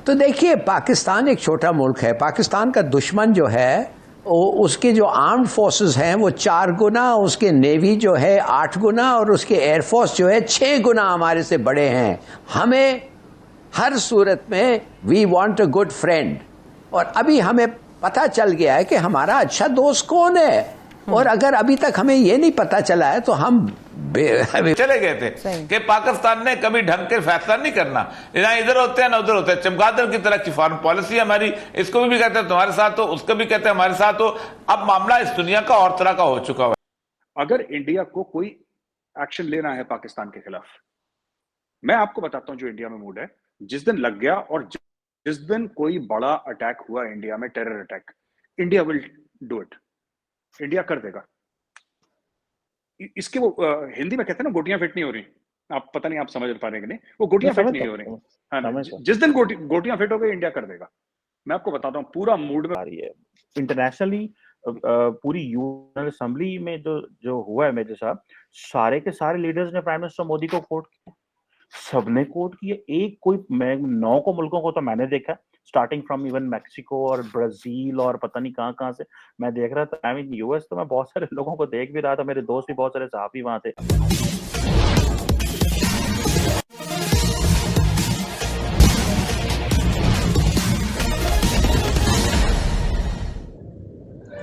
तो देखिए, पाकिस्तान एक छोटा मुल्क है। पाकिस्तान का दुश्मन जो है उसके जो आर्म्ड फोर्सेस हैं वो 4 गुना, उसके नेवी जो है 8 गुना और उसके एयरफोर्स जो है 6 गुना हमारे से बड़े हैं। हमें हर सूरत में we want a good friend, और अभी हमें पता चल गया है कि हमारा अच्छा दोस्त कौन है। और अगर अभी तक हमें ये नहीं पता चला है तो हम चले गए थे कि पाकिस्तान ने कभी ढंग के फैसला नहीं करना, ना इधर होते हैं ना उधर होते हैं। चमगादड़ की तरह की फॉरेन पॉलिसी हमारी, इसको भी कहते हैं तुम्हारे साथ हो, उसको भी कहते हैं हमारे साथ हो। अब मामला इस दुनिया का और तरह का हो चुका है। अगर इंडिया को कोई एक्शन लेना है पाकिस्तान के खिलाफ, मैं आपको बताता हूं जो इंडिया में मूड है। जिस दिन लग गया और जिस दिन कोई बड़ा अटैक हुआ इंडिया में, terror attack, India will do it. India कर देगा। इसके वो हिंदी में कहते हैं ना, गोटियां फिट नहीं हो रही। आप पता नहीं आप समझ पा रहे हैं कि नहीं, वो गोटियां फिट नहीं हो रही। हाँ, जिस दिन गोटियां फिट हो गई, इंडिया कर देगा। मैं आपको बताता हूँ, पूरा मूड में आ रही है। इंटरनेशनली पूरी यूएन असेंबली में जो हुआ है मेजर साहब, सारे के सारे लीडर्स ने प्राइम मिनिस्टर मोदी को कोट किया, सबने कोट किया। एक कोई 9 को मुल्कों को तो मैंने देखा, स्टार्टिंग फ्रॉम इवन मैक्सिको और ब्राजील और पता नहीं कहां से मैं देख रहा था। आई मीन यूएस तो मैं बहुत सारे लोगों को देख भी रहा था, मेरे दोस्त भी बहुत सारे सहाफी वहां थे।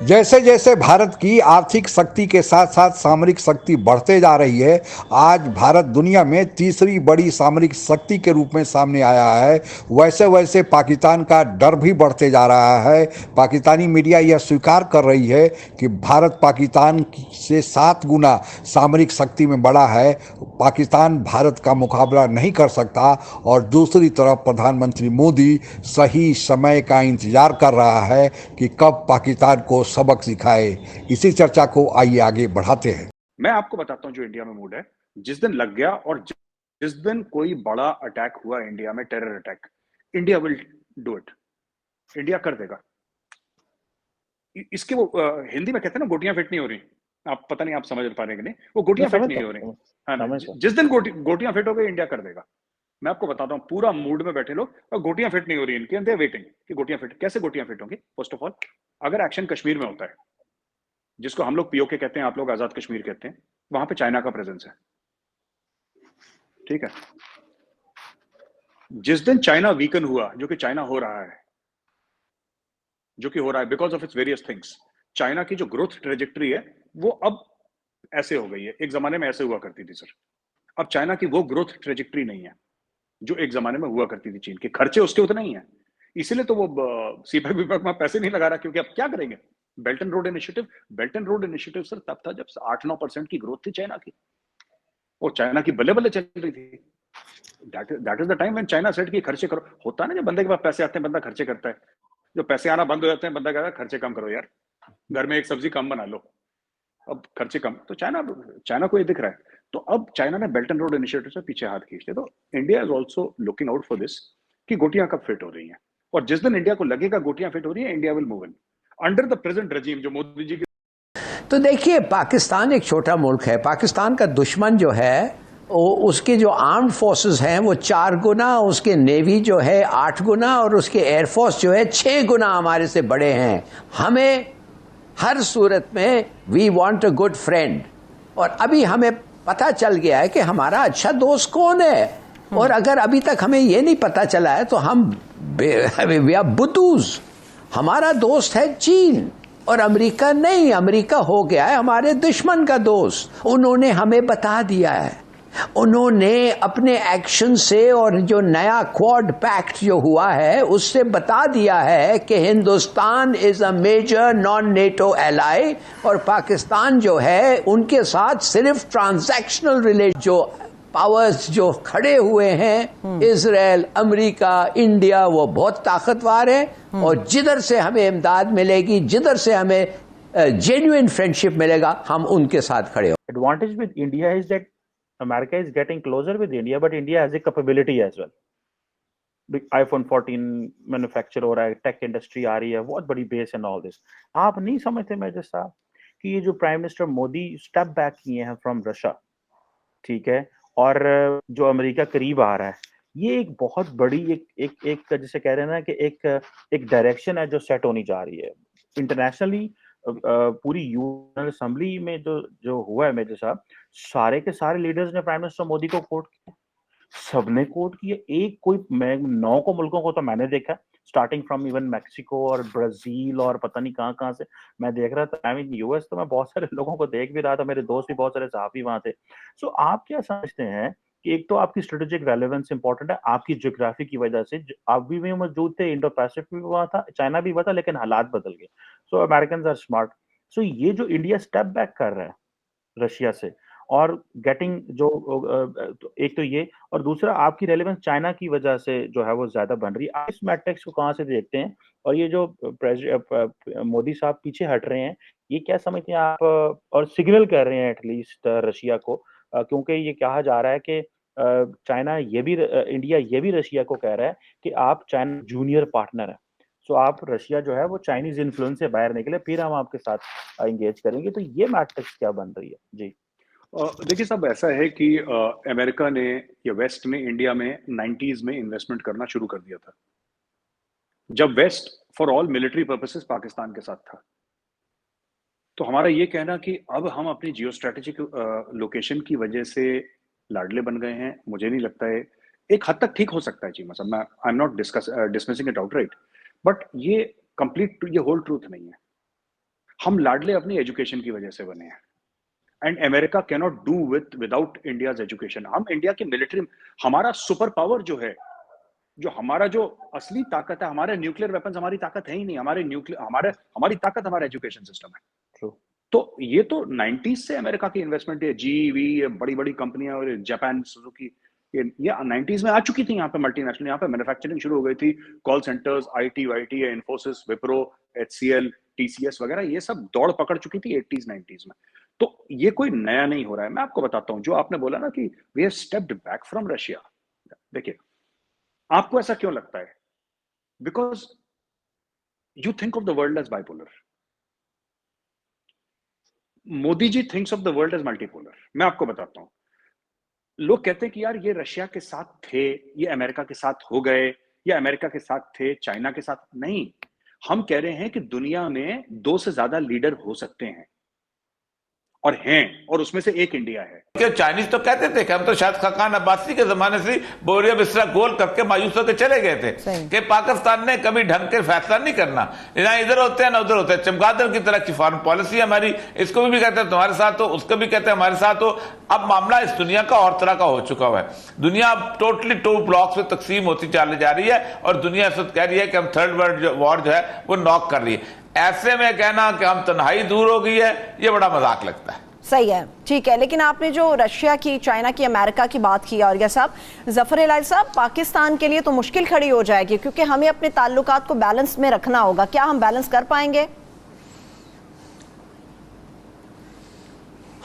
जैसे जैसे भारत की आर्थिक शक्ति के साथ साथ सामरिक शक्ति बढ़ते जा रही है, आज भारत दुनिया में तीसरी बड़ी सामरिक शक्ति के रूप में सामने आया है, वैसे वैसे पाकिस्तान का डर भी बढ़ते जा रहा है। पाकिस्तानी मीडिया यह स्वीकार कर रही है कि भारत पाकिस्तान से 7 गुना सामरिक शक्ति में बड़ा है, पाकिस्तान भारत का मुकाबला नहीं कर सकता। और दूसरी तरफ प्रधानमंत्री मोदी सही समय का इंतजार कर रहा है कि कब पाकिस्तान को सबक सिखाए। इसी चर्चा को आइए आगे बढ़ाते हैं। मैं आपको बताता हूं जो इंडिया में मूड है। जिस दिन लग गया और जिस दिन कोई बड़ा अटैक हुआ इंडिया में, terror attack, India will do it. India कर देगा। इसके वो हिंदी में कहते हैं ना, गोटियां फिट नहीं हो रही। आप पता नहीं आप समझ पा रहे हैं कि नहीं, वो गोटियां फिट नहीं हो रही। हाँ, जिस दिन गोटियां फिट हो गई, इंडिया कर देगा। मैं आपको बताता हूं, पूरा मूड में बैठे लोग, और गोटियां फिट नहीं हो रही इनकी, एंड दे आर वेटिंग कि गोटियां फिट। कैसे गोटियां फिट होंगी? फर्स्ट ऑफ ऑल, अगर एक्शन कश्मीर में होता है, जिसको हम लोग पीओके कहते हैं, आप लोग आजाद कश्मीर कहते हैं, वहां पे चाइना का प्रेजेंस है। ठीक है। जिस दिन चाइना वीकन हुआ, जो कि चाइना हो रहा है, because of its various things. China की जो ग्रोथ ट्रेजेक्टरी है वो अब ऐसे हो गई है, एक जमाने में ऐसे हुआ करती थी सर। अब चाइना की वो ग्रोथ ट्रेजेक्टरी नहीं है जो एक जमाने में हुआ करती थी। चीन के खर्चे उसके उतने ही हैं, इसीलिए तो वो सीपैक विपैक में पैसे नहीं लगा रहा, क्योंकि अब क्या करेंगे? Belt and road initiative sir तब था जब 8-9% की ग्रोथ थी चाइना की, और चाइना की बल्ले बल्ले चल रही थी। That is the time when China said कि खर्चे करो। होता है ना, जब बंदे के पास पैसे आते हैं बंदा खर्चे करता है, जो पैसे आना बंद हो जाते हैं बंदा कहता है खर्चे कम करो यार, घर में एक सब्जी कम बना लो, अब खर्चे कम। तो चाइना को ये दिख रहा है। तो अब चाइना ने बेल्ट एंड रोड इनिशिएटिव से पीछे हाथ खींच लिया। तो India is also looking out for this कि गोटियां कब फिट हो रही हैं, और जिस दिन इंडिया को लगेगा गोटियां फिट हो रही है, India will move in under the present regime जो मोदी जी की। तो देखिए, पाकिस्तान एक छोटा मुल्क है। पाकिस्तान का दुश्मन जो है उसके जो आर्म्ड फोर्सेस हैं वो 4 गुना, उसके नेवी जो है 8 गुना और उसके एयरफोर्स जो है 6 गुना हमारे से बड़े हैं। हमें हर सूरत में we want a good friend, और अभी हमें पता चल गया है कि हमारा अच्छा दोस्त कौन है। और अगर अभी तक हमें ये नहीं पता चला है तो हम वी आर बुद्धूज। हमारा दोस्त है चीन और अमेरिका नहीं। अमेरिका हो गया है हमारे दुश्मन का दोस्त। उन्होंने हमें बता दिया है, उन्होंने अपने एक्शन से और जो नया क्वाड पैक्ट जो हुआ है उससे बता दिया है कि Hindustan is a major non NATO ally, और पाकिस्तान जो है उनके साथ सिर्फ ट्रांजैक्शनल रिलेशन। जो पावर्स जो खड़े हुए हैं, इजराइल, अमेरिका, इंडिया, वो बहुत ताकतवर है, और जिधर से हमें इमदाद मिलेगी, जिधर से हमें जेन्युइन फ्रेंडशिप मिलेगा, हम उनके साथ खड़े हो। Advantage with India is that America is getting closer with India, but India has a capability as well. iPhone 14 manufacture हो रहा है, टेक इंडस्ट्री आ रही है, बहुत बड़ी बेस एंड ऑल दिस। आप नहीं समझते मेजर साहब कि ये जो prime minister Modi step back किए हैं फ्रॉम रशिया, ठीक है, और जो अमेरिका करीब आ रहा है, ये एक बहुत बड़ी एक जिसे कह रहे हैं ना कि एक डायरेक्शन है जो सेट होनी जा रही है इंटरनेशनली। पूरी यूएन असेंबली में जो हुआ है मेजर साहब, सारे के सारे लीडर्स ने प्राइम मिनिस्टर मोदी को कोट किया, सबने कोट किया। एक कोई मैं 9 को मुल्कों को तो मैंने देखा, स्टार्टिंग फ्रॉम इवन मैक्सिको और ब्राजील और पता नहीं कहाँ से मैं देख रहा था। आई मीन यूएस तो मैं बहुत सारे लोगों को देख भी रहा था, मेरे दोस्त भी बहुत सारे सहाफी वहां थे। सो आप क्या समझते हैं कि एक तो आपकी स्ट्रेटेजिक रेलेवेंस इंपॉर्टेंट है, आपकी ज्योग्राफी की वजह से आप भी मौजूद थे, इंडो पैसिफिक भी हुआ था, चाइना भी हुआ था, लेकिन हालात बदल गए। So American are smart. So ये जो इंडिया स्टेप बैक कर रहा है रशिया से और गेटिंग जो एक तो ये, और दूसरा आपकी रेलेवेंस चाइना की वजह से जो है वो ज्यादा बन रही है। आप इस मैट्रिक्स को कहाँ से देखते हैं? और ये जो मोदी साहब पीछे हट रहे हैं, ये क्या समझते हैं आप? और सिग्नल कर रहे हैं एटलीस्ट रशिया को, क्योंकि ये कहा जा रहा है कि चाइना ये भी इंडिया ये भी रशिया को कह रहा है कि आप चाइना जूनियर पार्टनर है, सो आप रशिया जो है वो चाइनीज इन्फ्लुएंस से बाहर निकले, फिर हम आपके साथ एंगेज करेंगे। तो ये मैट्रिक्स क्या बन रही है? जी देखिए साहब, ऐसा है कि अमेरिका ने या वेस्ट ने इंडिया में 90s में इन्वेस्टमेंट करना शुरू कर दिया था, जब west for all military purposes Pakistan के साथ था। तो हमारा ये कहना कि अब हम अपनी जियो स्ट्रेटेजिक लोकेशन की वजह से लाडले बन गए हैं, मुझे नहीं लगता है। एक हद तक ठीक हो सकता है चीमा साहब, मैं I am not dismissing it outright, but ये कंप्लीट ये होल ट्रूथ नहीं है। हम लाडले अपनी एजुकेशन की वजह से बने हैं, and America can not do without India's education. हम इंडिया की मिलिट्री, हमारा सुपर पावर जो है, जो हमारा जो असली ताकत है, हमारे न्यूक्लियर वेपन्स हमारी ताकत है ही नहीं। हमारी ताकत हमारा एजुकेशन सिस्टम है। ट्रू। तो ये तो 90s से अमेरिका की इन्वेस्टमेंट है, जीवी, बड़ी बड़ी कंपनियां और जापान सुजुकी, ये 90s में आ चुकी थी यहाँ पे मल्टीनेशनल, यहाँ पे मैन्युफैक्चरिंग शुरू हो गई थी, कॉल सेंटर्स, आईटी वाईटी, इन्फोसिस, विप्रो, एचसीएल, टीसीएस वगैरह, ये सब दौड़ पकड़ चुकी थी 80s 90s में। तो ये कोई नया नहीं हो रहा है। मैं आपको बताता हूं, जो आपने बोला ना कि we have stepped back from Russia, देखिए आपको ऐसा क्यों लगता है? Because you think of the world as bipolar, Modi ji thinks of the world as multipolar. मैं आपको बताता हूं, लोग कहते हैं कि यार ये रशिया के साथ थे, ये अमेरिका के साथ हो गए, या अमेरिका के साथ थे, चाइना के साथ नहीं। हम कह रहे हैं कि दुनिया में 2 से ज्यादा लीडर हो सकते हैं, और हैं, और उसमें से एक इंडिया है। कि चाइनीज तो कहते थे कि हम तो शायद खाकान अब्बासी के जमाने से बोरिया बिस्तरा गोल करके मायूस होकर चले गए थे कि पाकिस्तान ने कभी ढंग के फैसला नहीं करना, ना इधर होते हैं ना उधर होते हैं। चमगादड़ की तरह की फॉरेन पॉलिसी हमारी, इसको भी कहते हैं तुम्हारे साथ हो, उसको भी कहते हैं हमारे साथ हो। अब मामला इस दुनिया का और तरह का हो चुका हुआ है। दुनिया अब टोटली 2 ब्लॉक्स में तकसीम होती चली जा रही है, और दुनिया इस वक्त कह रही है कि हम थर्ड वर्ल्ड वॉर जो है वो नॉक कर रही है। ऐसे में कहना कि हम तन्हाई दूर हो गई है, ये बड़ा मजाक लगता है। सही है, ठीक है, लेकिन आपने जो रशिया की, चाइना की, अमेरिका की बात की और साहब, जफर इलाही साहब, पाकिस्तान के लिए तो मुश्किल खड़ी हो जाएगी, क्योंकि हमें अपने ताल्लुकात को बैलेंस में रखना होगा। क्या हम बैलेंस कर पाएंगे?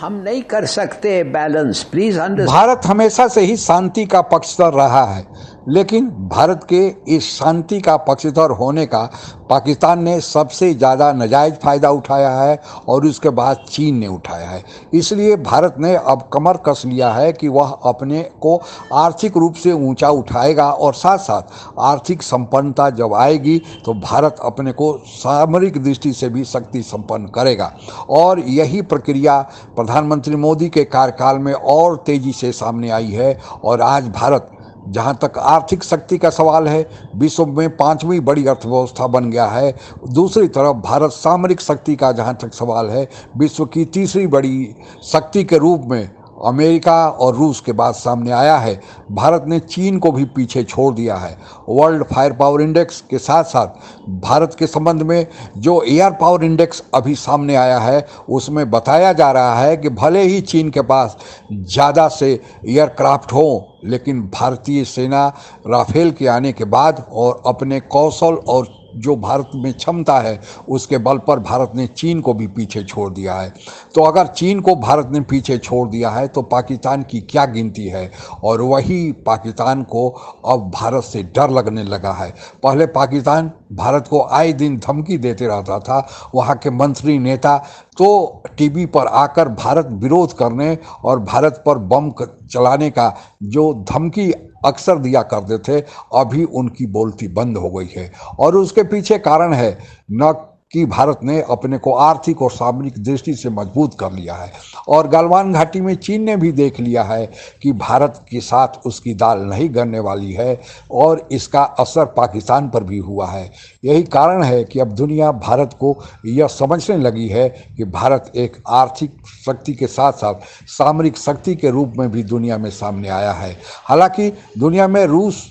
हम नहीं कर सकते बैलेंस, प्लीज अंडरस्टैंड। भारत हमेशा से ही शांति का पक्षधर रहा है, लेकिन भारत के इस शांति का पक्षधर होने का पाकिस्तान ने सबसे ज़्यादा नाजायज फ़ायदा उठाया है, और उसके बाद चीन ने उठाया है। इसलिए भारत ने अब कमर कस लिया है कि वह अपने को आर्थिक रूप से ऊंचा उठाएगा, और साथ साथ आर्थिक संपन्नता जब आएगी तो भारत अपने को सामरिक दृष्टि से भी शक्ति संपन्न करेगा। और यही प्रक्रिया प्रधानमंत्री मोदी के कार्यकाल में और तेजी से सामने आई है, और आज भारत, जहाँ तक आर्थिक शक्ति का सवाल है, विश्व में 5वीं बड़ी अर्थव्यवस्था बन गया है। दूसरी तरफ भारत सामरिक शक्ति का जहाँ तक सवाल है, विश्व की 3री बड़ी शक्ति के रूप में अमेरिका और रूस के बाद सामने आया है। भारत ने चीन को भी पीछे छोड़ दिया है। वर्ल्ड फायर पावर इंडेक्स के साथ साथ भारत के संबंध में जो एयर पावर इंडेक्स अभी सामने आया है, उसमें बताया जा रहा है कि भले ही चीन के पास ज़्यादा से एयरक्राफ्ट हो, लेकिन भारतीय सेना राफेल के आने के बाद और अपने कौशल और जो भारत में क्षमता है, उसके बल पर भारत ने चीन को भी पीछे छोड़ दिया है। तो अगर चीन को भारत ने पीछे छोड़ दिया है तो पाकिस्तान की क्या गिनती है? और वही पाकिस्तान को अब भारत से डर लगने लगा है। पहले पाकिस्तान भारत को आए दिन धमकी देते रहता था, वहाँ के मंत्री नेता तो टीवी पर आकर भारत विरोध करने और भारत पर बम चलाने का जो धमकी अक्सर दिया करते थे, अभी उनकी बोलती बंद हो गई है। और उसके पीछे कारण है न कि भारत ने अपने को आर्थिक और सामरिक दृष्टि से मजबूत कर लिया है, और गलवान घाटी में चीन ने भी देख लिया है कि भारत के साथ उसकी दाल नहीं गलने वाली है, और इसका असर पाकिस्तान पर भी हुआ है। यही कारण है कि अब दुनिया भारत को यह समझने लगी है कि भारत एक आर्थिक शक्ति के साथ साथ सामरिक शक्ति के रूप में भी दुनिया में सामने आया है। हालांकि दुनिया में रूस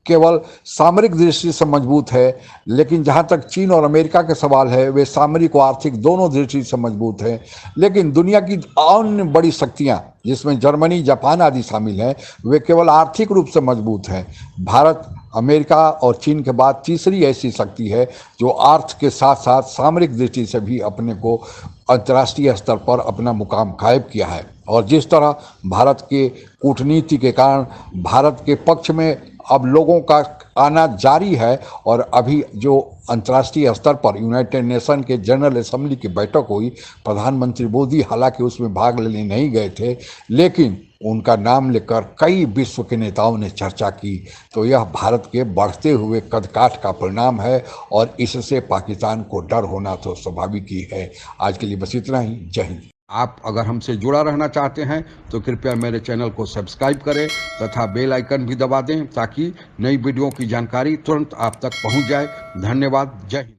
केवल सामरिक दृष्टि से मजबूत है, लेकिन जहां तक चीन और अमेरिका के सवाल है, वे सामरिक और आर्थिक दोनों दृष्टि से मजबूत हैं। लेकिन दुनिया की अन्य बड़ी शक्तियां, जिसमें जर्मनी, जापान आदि शामिल हैं, वे केवल आर्थिक रूप से मजबूत हैं। भारत अमेरिका और चीन के बाद तीसरी ऐसी शक्ति है जो अर्थ के साथ साथ सामरिक दृष्टि से भी अपने को अंतर्राष्ट्रीय स्तर पर अपना मुकाम कायम किया है। और जिस तरह भारत के कूटनीति के कारण भारत के पक्ष में अब लोगों का आना जारी है, और अभी जो अंतर्राष्ट्रीय स्तर पर यूनाइटेड नेशन के जनरल असेंबली की बैठक हुई, प्रधानमंत्री मोदी हालांकि उसमें भाग लेने नहीं गए थे, लेकिन उनका नाम लेकर कई विश्व के नेताओं ने चर्चा की। तो यह भारत के बढ़ते हुए कदकाठ का परिणाम है, और इससे पाकिस्तान को डर होना तो स्वाभाविक ही है। आज के लिए बस इतना ही। जय हिंद। आप अगर हमसे जुड़ा रहना चाहते हैं तो कृपया मेरे चैनल को सब्सक्राइब करें तथा बेल आइकन भी दबा दें, ताकि नई वीडियो की जानकारी तुरंत आप तक पहुंच जाए। धन्यवाद। जय हिंद।